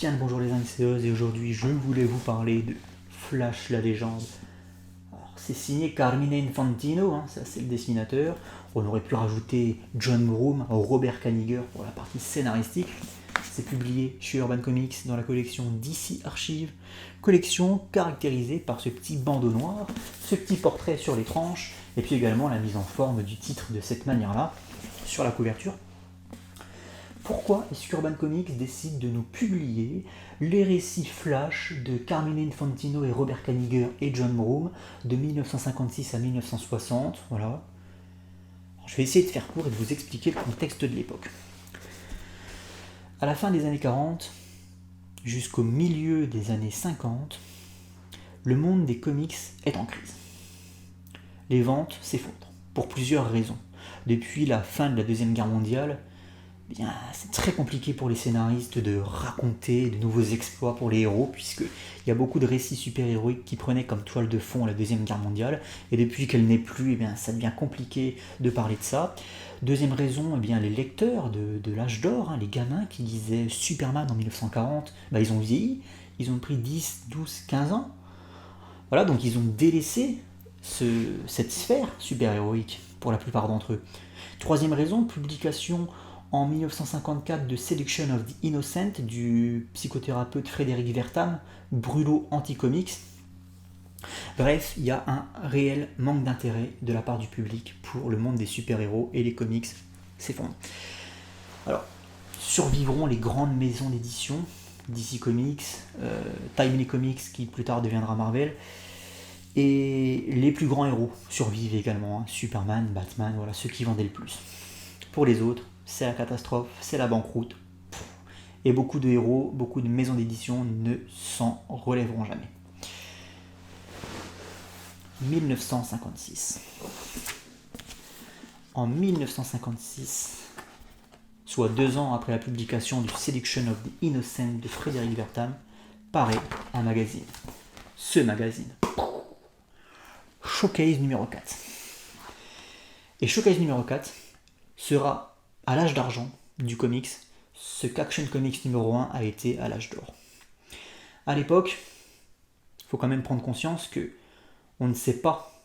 Bien le bonjour les anxieuses et aujourd'hui je voulais vous parler de Flash la légende. Alors, c'est signé Carmine Infantino, ça c'est le dessinateur. On aurait pu rajouter John Broome, Robert Kanigher pour la partie scénaristique. C'est publié chez Urban Comics dans la collection DC Archives, collection caractérisée par ce petit bandeau noir, ce petit portrait sur les tranches, et puis également la mise en forme du titre de cette manière-là, sur la couverture. Pourquoi est-ce qu'Urban Comics décide de nous publier les récits flash de Carmine Infantino et Robert Kanigher et John Broome de 1956 à 1960 Voilà. Alors, je vais essayer de faire court et de vous expliquer le contexte de l'époque. À la fin des années 40, jusqu'au milieu des années 50, le monde des comics est en crise. Les ventes s'effondrent, pour plusieurs raisons. Depuis la fin de la Deuxième Guerre mondiale, c'est très compliqué pour les scénaristes de raconter de nouveaux exploits pour les héros, puisqu'il y a beaucoup de récits super-héroïques qui prenaient comme toile de fond la Deuxième Guerre mondiale, et depuis qu'elle n'est plus, ça devient compliqué de parler de ça. Deuxième raison, les lecteurs de l'âge d'or, les gamins qui lisaient Superman en 1940, ils ont vieilli, ils ont pris 10, 12, 15 ans. Voilà, donc ils ont délaissé cette sphère super-héroïque pour la plupart d'entre eux. Troisième raison, publication en 1954 de Seduction of the Innocent du psychothérapeute Frédéric Wertham, brûlot anti-comics. Bref, il y a un réel manque d'intérêt de la part du public pour le monde des super-héros et les comics s'effondrent. Alors, survivront les grandes maisons d'édition, DC Comics, Timely Comics qui plus tard deviendra Marvel, et les plus grands héros survivent également, Superman, Batman, voilà, ceux qui vendaient le plus. Pour les autres, c'est la catastrophe, c'est la banqueroute. Et beaucoup de héros, beaucoup de maisons d'édition ne s'en relèveront jamais. 1956. En 1956, soit 2 ans après la publication du Seduction of the Innocent de Frédéric Wertham, paraît un magazine. Ce magazine. Showcase numéro 4. Et Showcase numéro 4 sera à l'âge d'argent du comics, ce qu'Action Comics numéro 1 a été à l'âge d'or. À l'époque, il faut quand même prendre conscience que on ne sait pas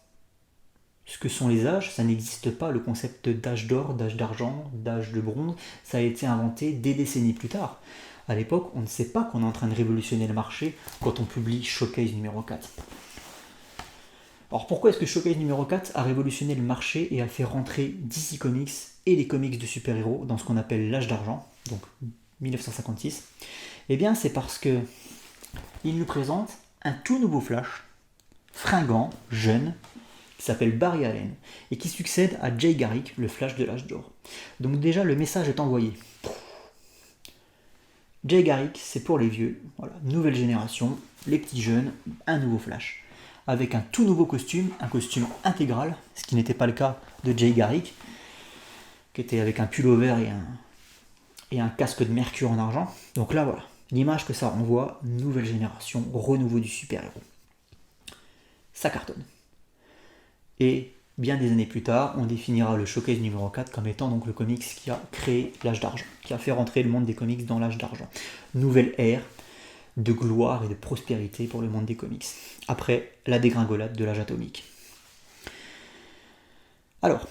ce que sont les âges, ça n'existe pas, le concept d'âge d'or, d'âge d'argent, d'âge de bronze, ça a été inventé des décennies plus tard. À l'époque, on ne sait pas qu'on est en train de révolutionner le marché quand on publie Showcase numéro 4. Alors pourquoi est-ce que Showcase numéro 4 a révolutionné le marché et a fait rentrer DC Comics et les comics de super-héros dans ce qu'on appelle l'âge d'argent, donc 1956 ? C'est parce que il nous présente un tout nouveau Flash, fringant, jeune, qui s'appelle Barry Allen, et qui succède à Jay Garrick, le Flash de l'âge d'or. Donc déjà, le message est envoyé. Jay Garrick, c'est pour les vieux, voilà, nouvelle génération, les petits jeunes, un nouveau Flash. Avec un tout nouveau costume, un costume intégral, ce qui n'était pas le cas de Jay Garrick, qui était avec un pullover et un casque de mercure en argent. Donc là, voilà, l'image que ça renvoie, nouvelle génération, renouveau du super-héros. Ça cartonne. Et bien des années plus tard, on définira le Showcase numéro 4 comme étant donc le comics qui a créé l'âge d'argent, qui a fait rentrer le monde des comics dans l'âge d'argent. Nouvelle ère de gloire et de prospérité pour le monde des comics, après la dégringolade de l'âge atomique. Alors,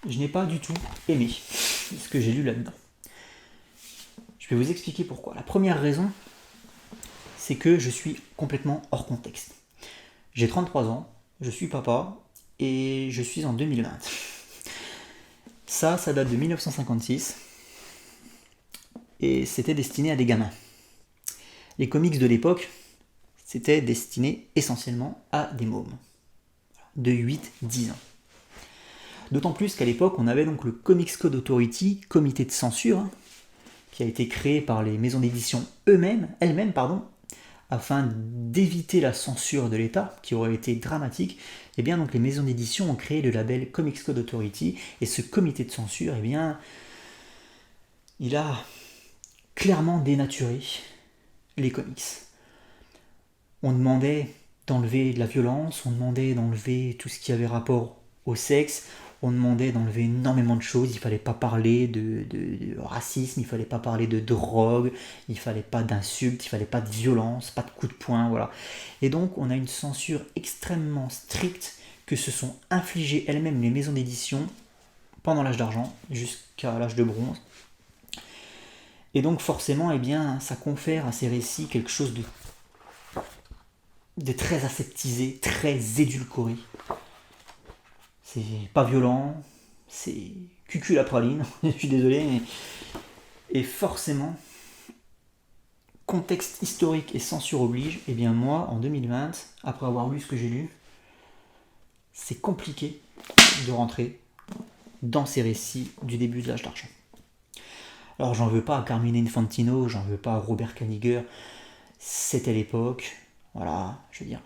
je n'ai pas du tout aimé ce que j'ai lu là-dedans. Je vais vous expliquer pourquoi. La première raison, c'est que je suis complètement hors contexte. J'ai 33 ans, je suis papa, et je suis en 2020. Ça date de 1956, et c'était destiné à des gamins. Les comics de l'époque, c'était destiné essentiellement à des mômes de 8-10 ans. D'autant plus qu'à l'époque, on avait donc le Comics Code Authority, comité de censure, qui a été créé par les maisons d'édition elles-mêmes, afin d'éviter la censure de l'État, qui aurait été dramatique. Donc les maisons d'édition ont créé le label Comics Code Authority, et ce comité de censure, il a clairement dénaturé les comics. On demandait d'enlever de la violence, on demandait d'enlever tout ce qui avait rapport au sexe, On demandait d'enlever énormément de choses. Il fallait pas parler de racisme, il fallait pas parler de drogue, il fallait pas d'insultes, il fallait pas de violence, pas de coups de poing, voilà. Et donc on a une censure extrêmement stricte que se sont infligées elles-mêmes les maisons d'édition pendant l'âge d'argent jusqu'à l'âge de bronze. Et donc forcément, eh bien, ça confère à ces récits quelque chose de très aseptisé, très édulcoré. C'est pas violent, c'est cucul la praline, je suis désolé, mais... Et forcément, contexte historique et censure oblige, eh bien moi, en 2020, après avoir lu ce que j'ai lu, c'est compliqué de rentrer dans ces récits du début de l'âge d'argent. Alors j'en veux pas à Carmine Infantino, j'en veux pas à Robert Kanigher, c'était l'époque, voilà, je veux dire,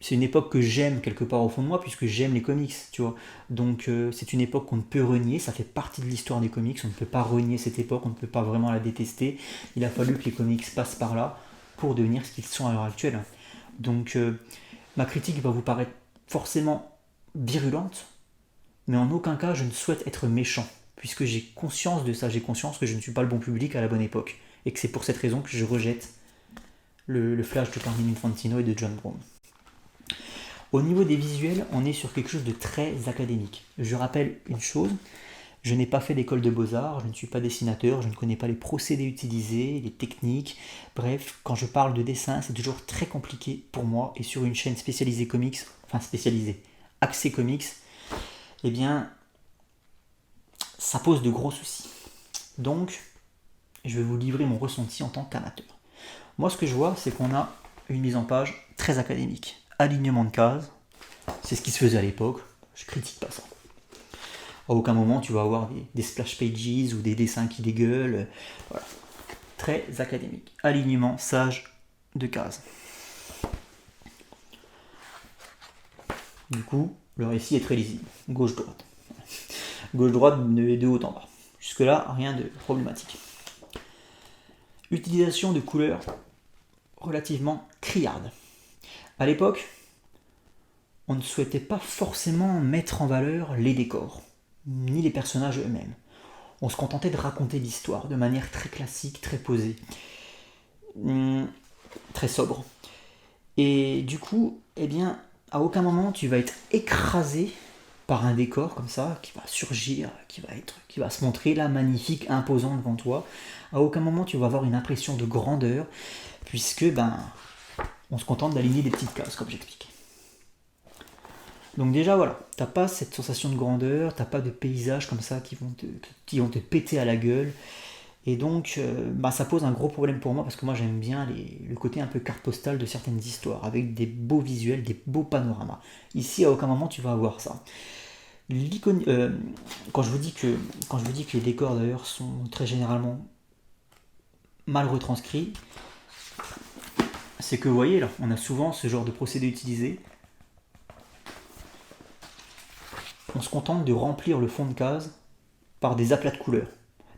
c'est une époque que j'aime quelque part au fond de moi, puisque j'aime les comics, tu vois. Donc c'est une époque qu'on ne peut renier, ça fait partie de l'histoire des comics, on ne peut pas renier cette époque, on ne peut pas vraiment la détester. Il a fallu que les comics passent par là pour devenir ce qu'ils sont à l'heure actuelle. Donc ma critique va vous paraître forcément virulente, mais en aucun cas je ne souhaite être méchant, puisque j'ai conscience de ça, j'ai conscience que je ne suis pas le bon public à la bonne époque, et que c'est pour cette raison que je rejette le Flash de Carmine Infantino et de John Brown. Au niveau des visuels, on est sur quelque chose de très académique. Je rappelle une chose, je n'ai pas fait d'école de beaux-arts, je ne suis pas dessinateur, je ne connais pas les procédés utilisés, les techniques. Bref, quand je parle de dessin, c'est toujours très compliqué pour moi. Et sur une chaîne spécialisée comics, enfin spécialisée, axée comics, eh bien, ça pose de gros soucis. Donc, je vais vous livrer mon ressenti en tant qu'amateur. Moi, ce que je vois, c'est qu'on a une mise en page très académique. Alignement de cases, c'est ce qui se faisait à l'époque, je critique pas ça. À aucun moment tu vas avoir des splash pages ou des dessins qui dégueulent, voilà. Très académique. Alignement sage de cases. Du coup, le récit est très lisible. Gauche-droite. Gauche-droite de haut en bas. Jusque-là, rien de problématique. Utilisation de couleurs relativement criardes. À l'époque, on ne souhaitait pas forcément mettre en valeur les décors, ni les personnages eux-mêmes. On se contentait de raconter l'histoire de manière très classique, très posée, très sobre. Et du coup, eh bien, à aucun moment tu vas être écrasé par un décor comme ça, qui va surgir, qui va se montrer là, magnifique, imposant devant toi. À aucun moment tu vas avoir une impression de grandeur, puisque on se contente d'aligner des petites cases, comme j'expliquais. Donc déjà voilà, t'as pas cette sensation de grandeur, t'as pas de paysages comme ça qui vont te péter à la gueule. Et donc ça pose un gros problème pour moi, parce que moi j'aime bien le côté un peu carte postale de certaines histoires, avec des beaux visuels, des beaux panoramas. Ici à aucun moment tu vas avoir ça. Quand je vous dis que les décors d'ailleurs sont très généralement mal retranscrits, c'est que vous voyez là, on a souvent ce genre de procédé utilisé. On se contente de remplir le fond de case par des aplats de couleurs.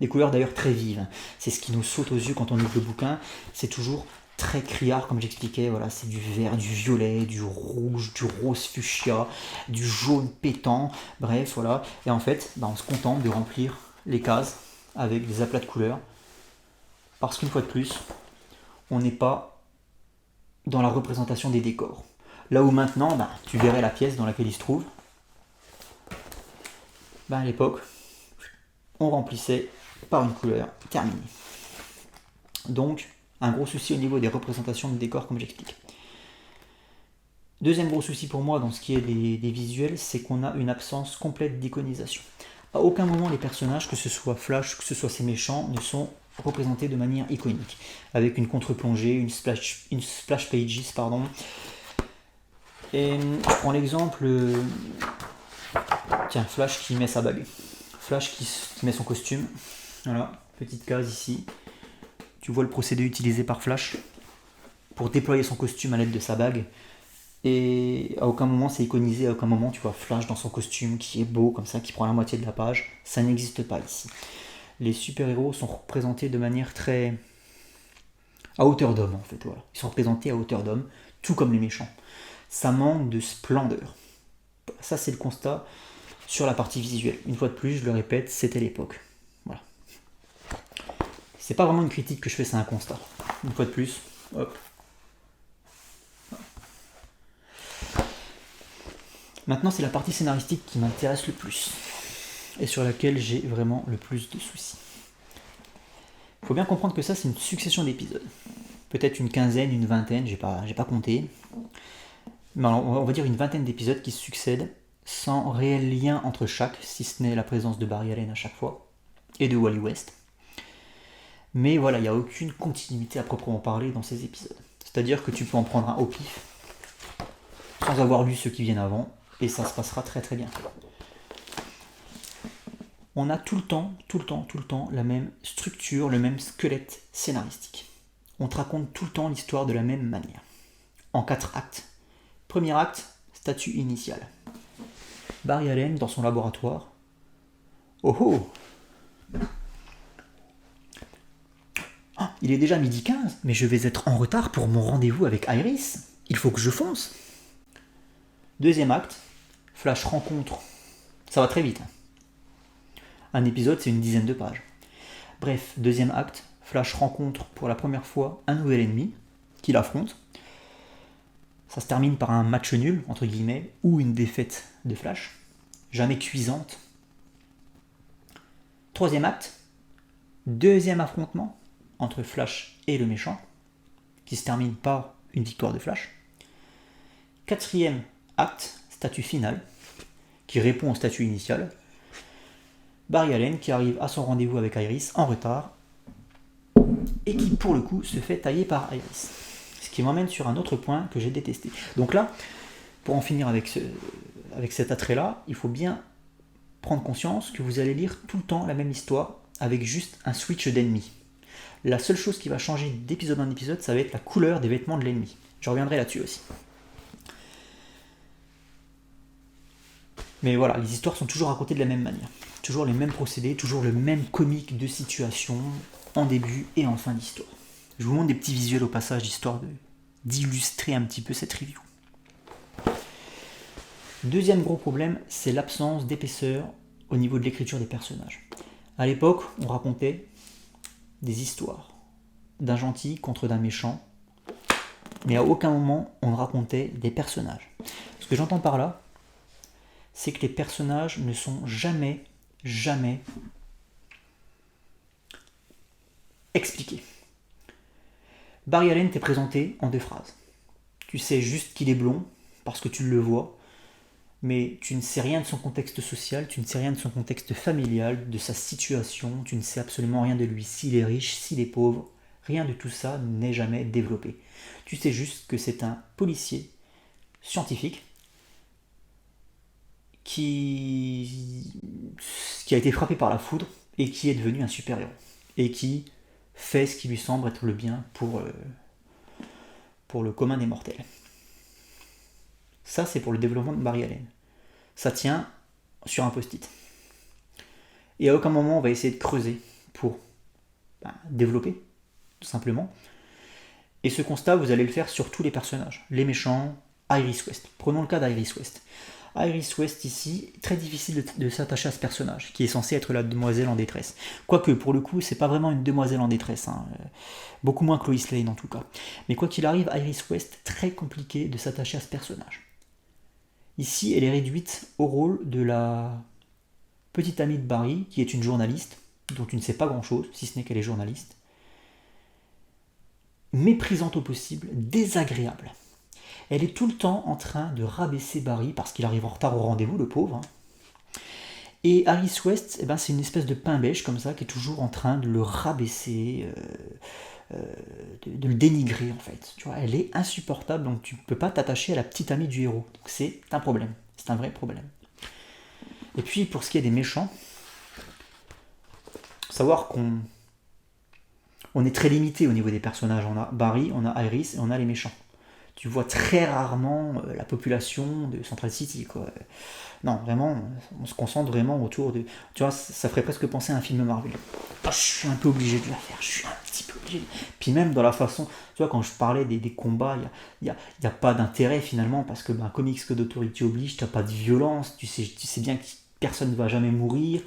Des couleurs d'ailleurs très vives. C'est ce qui nous saute aux yeux quand on ouvre le bouquin. C'est toujours très criard, comme j'expliquais. Voilà, c'est du vert, du violet, du rouge, du rose fuchsia, du jaune pétant. Bref, voilà. Et en fait, on se contente de remplir les cases avec des aplats de couleurs. Parce qu'une fois de plus, on n'est pas dans la représentation des décors. Là où maintenant, tu verrais la pièce dans laquelle il se trouve. À l'époque, on remplissait par une couleur terminée. Donc, un gros souci au niveau des représentations de décors, comme j'explique. Deuxième gros souci pour moi dans ce qui est des visuels, c'est qu'on a une absence complète d'iconisation. À aucun moment les personnages, que ce soit Flash, que ce soit ses méchants, ne sont représentés de manière iconique, avec une contre-plongée, une splash pages, pardon. Et je prends l'exemple, Flash qui met sa bague. Flash qui met son costume. Voilà, petite case ici. Tu vois le procédé utilisé par Flash pour déployer son costume à l'aide de sa bague. Et à aucun moment c'est iconisé, à aucun moment tu vois Flash dans son costume qui est beau comme ça, qui prend la moitié de la page. Ça n'existe pas ici. Les super-héros sont représentés de manière très... à hauteur d'homme en fait. Voilà. Ils sont représentés à hauteur d'homme, tout comme les méchants. Ça manque de splendeur. Ça, c'est le constat sur la partie visuelle. Une fois de plus, je le répète, c'était l'époque. Voilà. C'est pas vraiment une critique que je fais, c'est un constat. Une fois de plus, hop. Maintenant, c'est la partie scénaristique qui m'intéresse le plus et sur laquelle j'ai vraiment le plus de soucis. Il faut bien comprendre que ça, c'est une succession d'épisodes. Peut-être une quinzaine, une vingtaine, j'ai pas compté. Mais on va dire une vingtaine d'épisodes qui se succèdent sans réel lien entre chaque, si ce n'est la présence de Barry Allen à chaque fois, et de Wally West. Mais voilà, il n'y a aucune continuité à proprement parler dans ces épisodes. C'est-à-dire que tu peux en prendre un au pif, sans avoir lu ceux qui viennent avant, et ça se passera très très bien. On a tout le temps la même structure, le même squelette scénaristique. On te raconte tout le temps l'histoire de la même manière. En 4 actes. Premier acte, statut initial. Barry Allen dans son laboratoire. Oh oh! Ah, il est déjà 12h15, mais je vais être en retard pour mon rendez-vous avec Iris. Il faut que je fonce. Deuxième acte, Flash rencontre. Ça va très vite. Un épisode, c'est une dizaine de pages. Bref, deuxième acte, Flash rencontre pour la première fois un nouvel ennemi qu'il affronte. Ça se termine par un match nul, entre guillemets, ou une défaite de Flash. Jamais cuisante. Troisième acte, deuxième affrontement entre Flash et le méchant, qui se termine par une victoire de Flash. Quatrième acte, statut final, qui répond au statut initial. Barry Allen qui arrive à son rendez-vous avec Iris en retard et qui pour le coup se fait tailler par Iris. Ce qui m'emmène sur un autre point que j'ai détesté. Donc là, pour en finir avec cet attrait-là, il faut bien prendre conscience que vous allez lire tout le temps la même histoire avec juste un switch d'ennemi. La seule chose qui va changer d'épisode en épisode, ça va être la couleur des vêtements de l'ennemi. Je reviendrai là-dessus aussi. Mais voilà, les histoires sont toujours racontées de la même manière. Toujours les mêmes procédés, toujours le même comique de situation en début et en fin d'histoire. Je vous montre des petits visuels au passage, histoire d'illustrer un petit peu cette review. Deuxième gros problème, c'est l'absence d'épaisseur au niveau de l'écriture des personnages. À l'époque, on racontait des histoires d'un gentil contre d'un méchant, mais à aucun moment on ne racontait des personnages. Ce que j'entends par là, c'est que les personnages ne sont jamais expliqués. Barry Allen t'est présenté en 2 phrases. Tu sais juste qu'il est blond, parce que tu le vois, mais tu ne sais rien de son contexte social, tu ne sais rien de son contexte familial, de sa situation, tu ne sais absolument rien de lui, s'il est riche, s'il est pauvre, rien de tout ça n'est jamais développé. Tu sais juste que c'est un policier scientifique qui a été frappé par la foudre et qui est devenu un super-héros. Et qui fait ce qui lui semble être le bien pour le commun des mortels. Ça, c'est pour le développement de Barry Allen. Ça tient sur un post-it. Et à aucun moment, on va essayer de creuser pour développer, tout simplement. Et ce constat, vous allez le faire sur tous les personnages. Les méchants, Iris West. Prenons le cas d'Iris West. Iris West ici, très difficile de s'attacher à ce personnage, qui est censé être la demoiselle en détresse. Quoique, pour le coup, c'est pas vraiment une demoiselle en détresse, hein. Beaucoup moins Lois Lane en tout cas. Mais quoi qu'il arrive, Iris West, très compliqué de s'attacher à ce personnage. Ici, elle est réduite au rôle de la petite amie de Barry, qui est une journaliste, dont tu ne sais pas grand-chose, si ce n'est qu'elle est journaliste, méprisante au possible, désagréable. Elle est tout le temps en train de rabaisser Barry parce qu'il arrive en retard au rendez-vous, le pauvre. Et Iris West, c'est une espèce de pain beige comme ça qui est toujours en train de le rabaisser, de le dénigrer en fait. Tu vois, elle est insupportable, donc tu ne peux pas t'attacher à la petite amie du héros. Donc c'est un problème, c'est un vrai problème. Et puis pour ce qui est des méchants, savoir qu'on est très limité au niveau des personnages. On a Barry, on a Iris et on a les méchants. Tu vois très rarement la population de Central City, quoi. Non, vraiment, on se concentre vraiment autour de... Tu vois, ça ferait presque penser à un film Marvel. Ah, je suis un peu obligé de la faire, je suis un petit peu obligé. Puis même dans la façon... Tu vois, quand je parlais des combats, il y a pas d'intérêt finalement, parce que ben, comics que d'autorité oblige, t'as pas de violence, tu sais bien que personne ne va jamais mourir,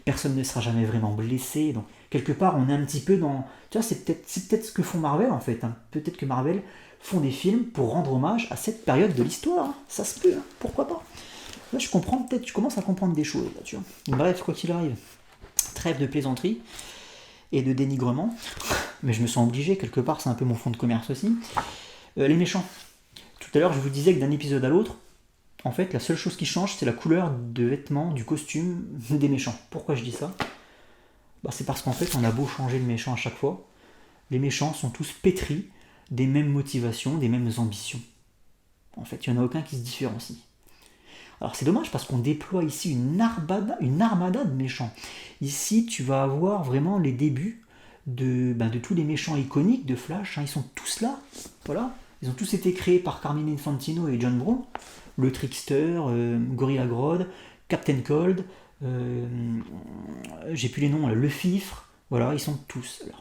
personne ne sera jamais vraiment blessé, donc quelque part on est un petit peu dans... Tu vois, c'est peut-être ce que font Marvel en fait, hein. Peut-être que Marvel font des films pour rendre hommage à cette période de l'histoire, hein. Ça se peut, hein. Pourquoi pas. Là, je commence à comprendre des choses, là, tu vois. Bref, quoi qu'il arrive, trêve de plaisanterie et de dénigrement, mais je me sens obligé, quelque part, c'est un peu mon fond de commerce aussi. Les méchants. Tout à l'heure, je vous disais que d'un épisode à l'autre, en fait, la seule chose qui change, c'est la couleur de vêtements, du costume des méchants. Pourquoi je dis ça? Bah, c'est parce qu'en fait, on a beau changer le méchant à chaque fois, les méchants sont tous pétris des mêmes motivations, des mêmes ambitions. En fait, il n'y en a aucun qui se différencie. Alors c'est dommage parce qu'on déploie ici une armada de méchants. Ici, tu vas avoir vraiment les débuts de tous les méchants iconiques de Flash, hein. Ils sont tous là. Voilà. Ils ont tous été créés par Carmine Infantino et John Brown. Le Trickster, Gorilla Grodd, Captain Cold, j'ai plus les noms, là, le Fifre. Voilà, ils sont tous là.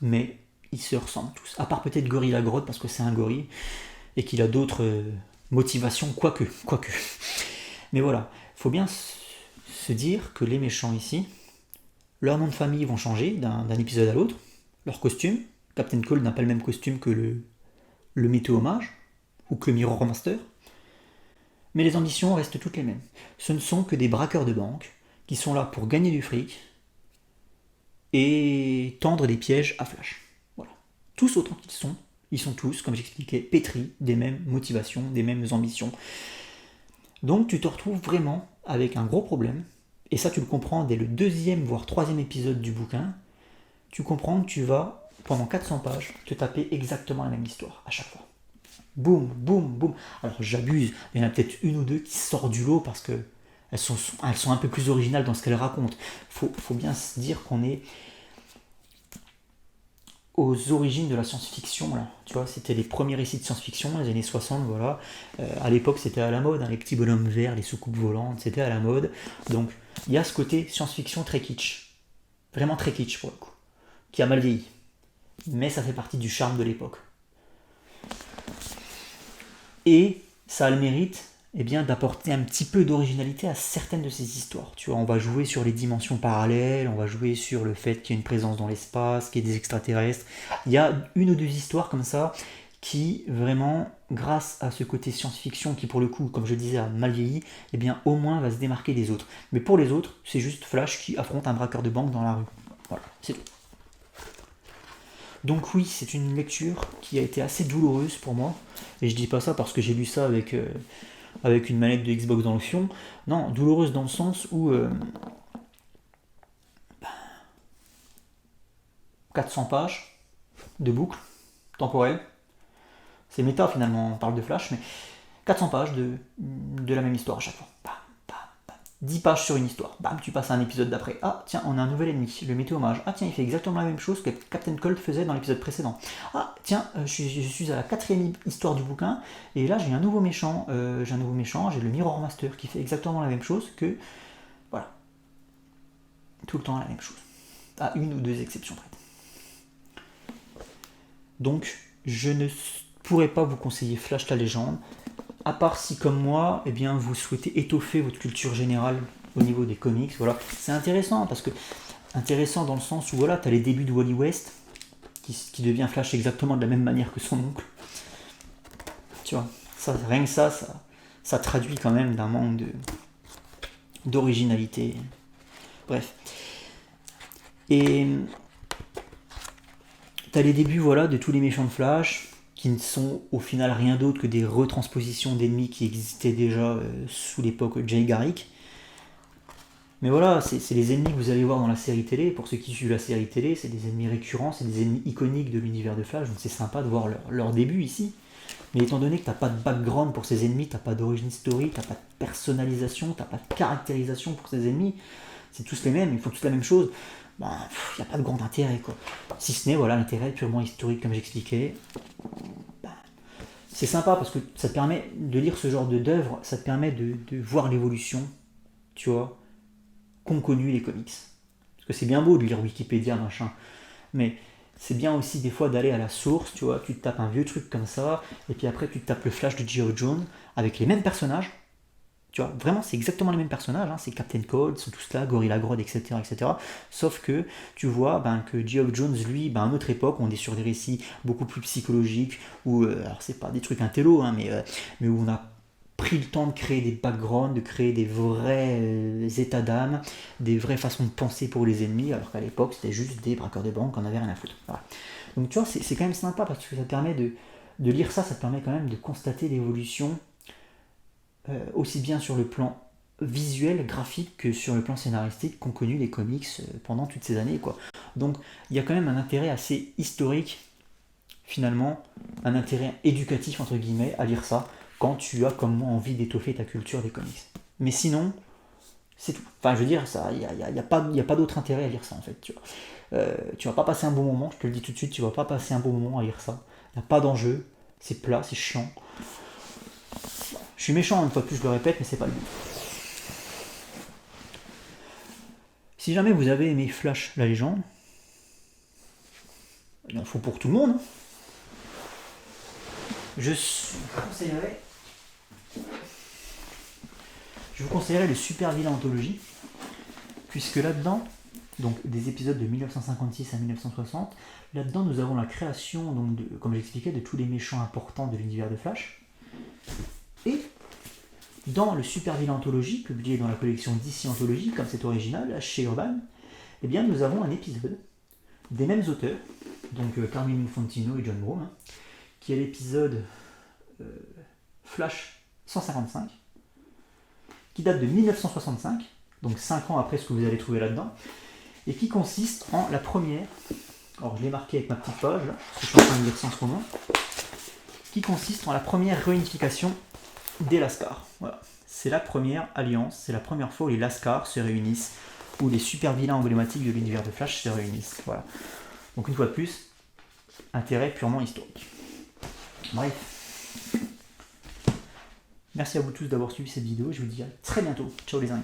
Mais ils se ressemblent tous. À part peut-être Gorilla Grodd parce que c'est un gorille et qu'il a d'autres motivations, quoique. Mais voilà, il faut bien se dire que les méchants ici, leurs noms de famille vont changer d'un épisode à l'autre, leur costume. Captain Cold n'a pas le même costume que le Météo Mage ou que le Mirror Master. Mais les ambitions restent toutes les mêmes. Ce ne sont que des braqueurs de banque qui sont là pour gagner du fric et tendre des pièges à Flash. Voilà. Tous autant qu'ils sont, ils sont tous, comme j'expliquais, pétris des mêmes motivations, des mêmes ambitions. Donc tu te retrouves vraiment avec un gros problème, et ça tu le comprends dès le deuxième voire troisième épisode du bouquin. Tu comprends que tu vas, pendant 400 pages, te taper exactement la même histoire à chaque fois. Boum, boum, boum. Alors j'abuse, il y en a peut-être une ou deux qui sortent du lot parce que elles sont un peu plus originales dans ce qu'elles racontent. Faut bien se dire qu'on est aux origines de la science-fiction, là. Tu vois, c'était les premiers récits de science-fiction, les années 60, voilà. À l'époque, c'était à la mode, hein, les petits bonhommes verts, les soucoupes volantes, c'était à la mode. Donc, il y a ce côté science-fiction très kitsch. Vraiment très kitsch, pour le coup. Qui a mal vieilli. Mais ça fait partie du charme de l'époque. Et ça a le mérite d'apporter un petit peu d'originalité à certaines de ces histoires. Tu vois, on va jouer sur les dimensions parallèles, on va jouer sur le fait qu'il y a une présence dans l'espace, qu'il y ait des extraterrestres. Il y a une ou deux histoires comme ça qui, vraiment, grâce à ce côté science-fiction qui, pour le coup, comme je disais, a mal vieilli, au moins va se démarquer des autres. Mais pour les autres, c'est juste Flash qui affronte un braqueur de banque dans la rue. Voilà, c'est tout. Donc oui, c'est une lecture qui a été assez douloureuse pour moi. Et je dis pas ça parce que j'ai lu ça avec une manette de Xbox dans le fion. Non, douloureuse dans le sens où 400 pages de boucle temporelle. C'est méta finalement, on parle de Flash, mais 400 pages de la même histoire à chaque fois. 10 pages sur une histoire. Bam, tu passes à un épisode d'après. Ah, tiens, on a un nouvel ennemi, le Météo Mage. Ah, tiens, il fait exactement la même chose que Captain Cold faisait dans l'épisode précédent. Ah, tiens, je suis à la 4e histoire du bouquin, et là, j'ai un nouveau méchant. J'ai le Mirror Master qui fait exactement la même chose que... Voilà. Tout le temps la même chose. À une ou deux exceptions près. Donc, je ne pourrais pas vous conseiller Flash la légende, à part si, comme moi, vous souhaitez étoffer votre culture générale au niveau des comics. Voilà. C'est intéressant, parce que intéressant dans le sens où voilà, tu as les débuts de Wally West, qui devient Flash exactement de la même manière que son oncle. Tu vois, rien que ça traduit quand même d'un manque d'originalité. Bref. Et tu as les débuts de tous les méchants de Flash, qui ne sont au final rien d'autre que des retranspositions d'ennemis qui existaient déjà sous l'époque Jay Garrick. Mais voilà, c'est les ennemis que vous allez voir dans la série télé. Pour ceux qui suivent la série télé, c'est des ennemis récurrents, c'est des ennemis iconiques de l'univers de Flash, donc c'est sympa de voir leur début ici. Mais étant donné que t'as pas de background pour ces ennemis, t'as pas d'origin story, t'as pas de personnalisation, t'as pas de caractérisation pour ces ennemis, c'est tous les mêmes, ils font tous la même chose. il n'y a pas de grand intérêt, quoi. Si ce n'est, voilà, l'intérêt purement historique, comme j'expliquais. Bah, c'est sympa parce que ça te permet de lire ce genre d'œuvre, ça te permet de voir l'évolution, tu vois, qu'ont connu les comics. Parce que c'est bien beau de lire Wikipédia, machin, mais c'est bien aussi des fois d'aller à la source, tu vois, tu te tapes un vieux truc comme ça, et puis après tu te tapes le Flash de Geoff Jones avec les mêmes personnages, tu vois, vraiment c'est exactement les mêmes personnages, hein, c'est Captain Cold, ils sont tous là, Gorilla Grodd, etc., etc. Sauf que tu vois que Geoff Jones, lui, à une autre époque, on est sur des récits beaucoup plus psychologiques, où, alors c'est pas des trucs intello, hein, mais où on a pris le temps de créer des backgrounds, de créer des vrais états d'âme, des vraies façons de penser pour les ennemis, alors qu'à l'époque c'était juste des braqueurs de banque, on n'avait rien à foutre. Voilà. Donc tu vois, c'est quand même sympa parce que ça te permet de lire ça, ça te permet quand même de constater l'évolution aussi bien sur le plan visuel, graphique, que sur le plan scénaristique qu'ont connu les comics pendant toutes ces années, quoi. Donc il y a quand même un intérêt assez historique, finalement, un intérêt éducatif, entre guillemets, à lire ça, quand tu as comme moi envie d'étoffer ta culture des comics. Mais sinon, c'est tout. Enfin, je veux dire, il n'y a pas d'autre intérêt à lire ça, en fait. Tu vas pas passer un bon moment, je te le dis tout de suite, tu vas pas passer un bon moment à lire ça. Il n'y a pas d'enjeu, c'est plat, c'est chiant. Je suis méchant, une fois de plus, je le répète, mais c'est pas le but. Si jamais vous avez aimé Flash la légende, il en faut pour tout le monde. Je vous conseillerais le Super Vilain Anthologie, puisque là-dedans, donc des épisodes de 1956 à 1960, là-dedans nous avons la création, donc comme j'expliquais, de tous les méchants importants de l'univers de Flash. Et dans le Super Vilain Anthologie, publié dans la collection DC Anthologie, comme c'est original, chez Urban, eh bien nous avons un épisode des mêmes auteurs, donc Carmine Infantino et John Broome, hein, qui est l'épisode Flash 155, qui date de 1965, donc 5 ans après ce que vous allez trouver là-dedans, et qui consiste en la première, alors je l'ai marqué avec ma petite page, là, parce que je suis en train de lire ça en ce moment, qui consiste en la première réunification des Lascars. Voilà. C'est la première alliance, c'est la première fois où les Lascars se réunissent, où les super vilains emblématiques de l'univers de Flash se réunissent. Voilà. Donc une fois de plus, intérêt purement historique. Bref. Merci à vous tous d'avoir suivi cette vidéo, je vous dis à très bientôt. Ciao les amis.